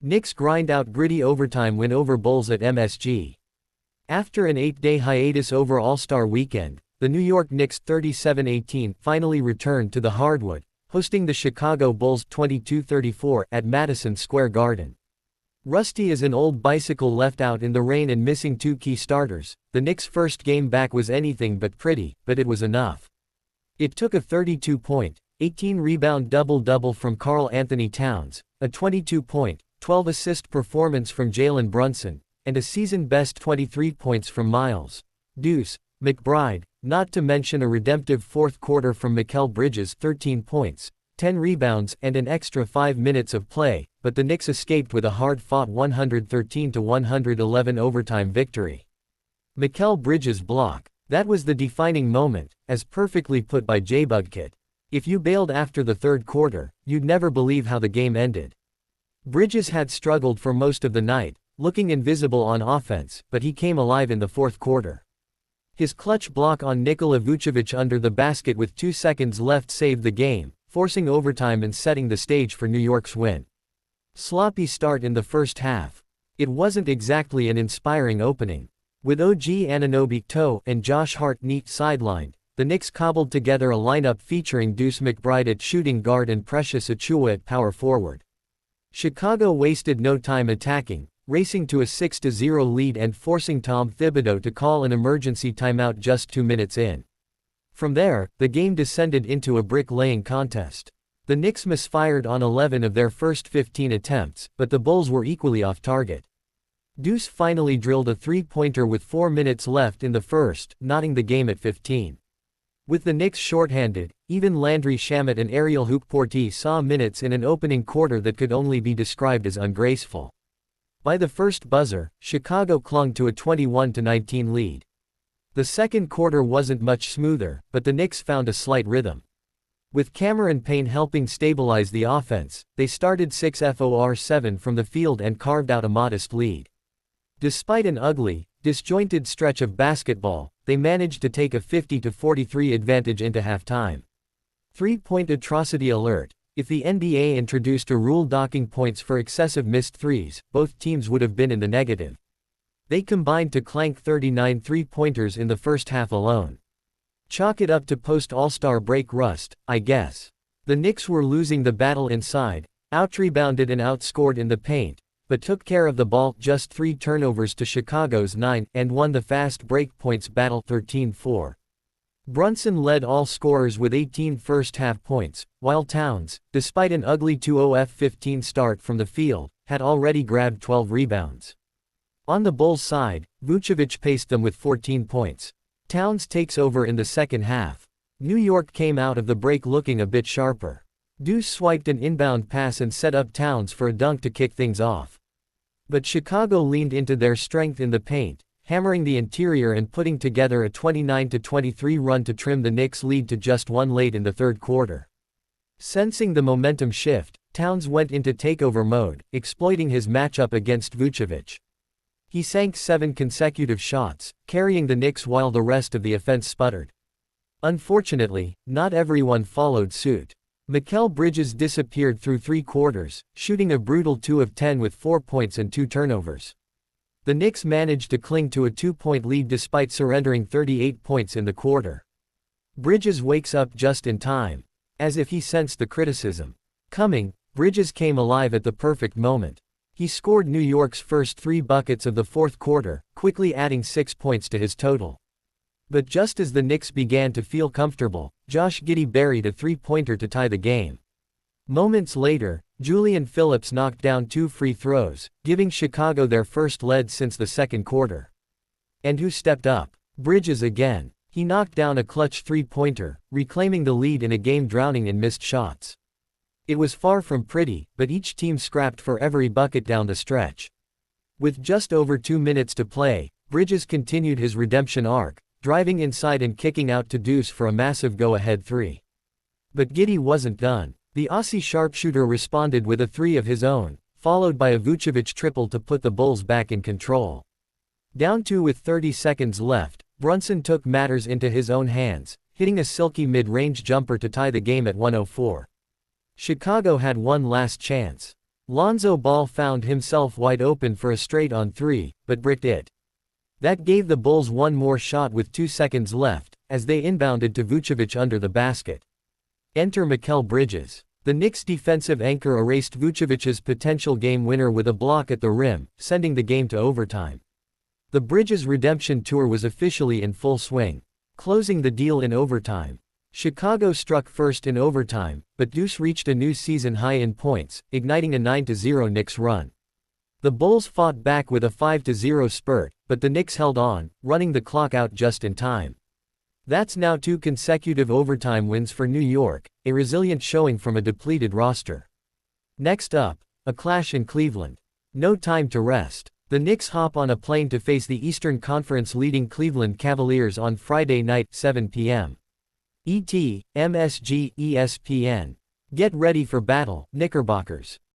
Knicks grind out gritty overtime win over Bulls at MSG. After an 8-day hiatus over All-Star Weekend, the New York Knicks 37-18 finally returned to the hardwood, hosting the Chicago Bulls 22-34 at Madison Square Garden. Rusty as an old bicycle left out in the rain and missing two key starters, the Knicks' first game back was anything but pretty, but it was enough. It took a 32-point, 18-rebound double-double from Karl Anthony Towns, a 22-point, 12-assist performance from Jalen Brunson, and a season-best 23 points from Miles Deuce McBride, not to mention a redemptive fourth quarter from MIKAL Bridges' 13 points, 10 rebounds and an extra 5 minutes of play, but the Knicks escaped with a hard-fought 113-111 overtime victory. MIKAL Bridges' block, that was the defining moment, as perfectly put by J-Bugkit. If you bailed after the third quarter, you'd never believe how the game ended. Bridges had struggled for most of the night, looking invisible on offense, but he came alive in the fourth quarter. His clutch block on Nikola Vucevic under the basket with 2 seconds left saved the game, forcing overtime and setting the stage for New York's win. Sloppy start in the first half. It wasn't exactly an inspiring opening. With OG Anunoby toe and Josh Hart neat sidelined, the Knicks cobbled together a lineup featuring Deuce McBride at shooting guard and Precious Achiuwa at power forward. Chicago wasted no time attacking, racing to a 6-0 lead and forcing Tom Thibodeau to call an emergency timeout just 2 minutes in. From there, the game descended into a brick-laying contest. The Knicks misfired on 11 of their first 15 attempts, but the Bulls were equally off target. Deuce finally drilled a three-pointer with 4 minutes left in the first, knotting the game at 15. With the Knicks shorthanded, even Landry Shamet and Ariel Hookporty saw minutes in an opening quarter that could only be described as ungraceful. By the first buzzer, Chicago clung to a 21-19 lead. The second quarter wasn't much smoother, but the Knicks found a slight rhythm. With Cameron Payne helping stabilize the offense, they started 6-for-7 from the field and carved out a modest lead. Despite an ugly, disjointed stretch of basketball, they managed to take a 50-43 advantage into halftime. Three-point atrocity alert. If the NBA introduced a rule docking points for excessive missed threes, both teams would have been in the negative. They combined to clank 39 three-pointers in the first half alone. Chalk it up to post-All-Star break rust, I guess. The Knicks were losing the battle inside, out-rebounded and outscored in the paint, but took care of the ball, just 3 turnovers to Chicago's 9, and won the fast break points battle 13-4. Brunson led all scorers with 18 first-half points, while Towns, despite an ugly 2-0-15 start from the field, had already grabbed 12 rebounds. On the Bulls' side, Vucevic paced them with 14 points. Towns takes over in the second half. New York came out of the break looking a bit sharper. Deuce swiped an inbound pass and set up Towns for a dunk to kick things off. But Chicago leaned into their strength in the paint, hammering the interior and putting together a 29-23 run to trim the Knicks' lead to just 1 late in the third quarter. Sensing the momentum shift, Towns went into takeover mode, exploiting his matchup against Vucevic. He sank 7 consecutive shots, carrying the Knicks while the rest of the offense sputtered. Unfortunately, not everyone followed suit. MIKAL Bridges disappeared through 3 quarters, shooting a brutal 2 of 10 with 4 points and 2 turnovers. The Knicks managed to cling to a 2-point lead despite surrendering 38 points in the quarter. Bridges wakes up just in time. As if he sensed the criticism coming, Bridges came alive at the perfect moment. He scored New York's first 3 buckets of the fourth quarter, quickly adding 6 points to his total. But just as the Knicks began to feel comfortable, Josh Giddey buried a 3-pointer to tie the game. Moments later, Julian Phillips knocked down 2 free throws, giving Chicago their first lead since the second quarter. And who stepped up? Bridges again. He knocked down a clutch 3-pointer, reclaiming the lead in a game drowning in missed shots. It was far from pretty, but each team scrapped for every bucket down the stretch. With just over 2 minutes to play, Bridges continued his redemption arc, driving inside and kicking out to Deuce for a massive go-ahead 3. But Giddey wasn't done. The Aussie sharpshooter responded with a 3 of his own, followed by a Vucevic triple to put the Bulls back in control. Down 2 with 30 seconds left, Brunson took matters into his own hands, hitting a silky mid-range jumper to tie the game at 104. Chicago had one last chance. Lonzo Ball found himself wide open for a straight-on three, but bricked it. That gave the Bulls one more shot with 2 seconds left, as they inbounded to Vucevic under the basket. Enter MIKAL Bridges. The Knicks' defensive anchor erased Vucevic's potential game winner with a block at the rim, sending the game to overtime. The Bridges redemption tour was officially in full swing. Closing the deal in overtime. Chicago struck first in overtime, but Deuce reached a new season high in points, igniting a 9-0 Knicks run. The Bulls fought back with a 5-0 spurt, but the Knicks held on, running the clock out just in time. That's now 2 consecutive overtime wins for New York, a resilient showing from a depleted roster. Next up, a clash in Cleveland. No time to rest. The Knicks hop on a plane to face the Eastern Conference leading Cleveland Cavaliers on Friday night, 7 p.m. ET, MSG, ESPN. Get ready for battle, Knickerbockers.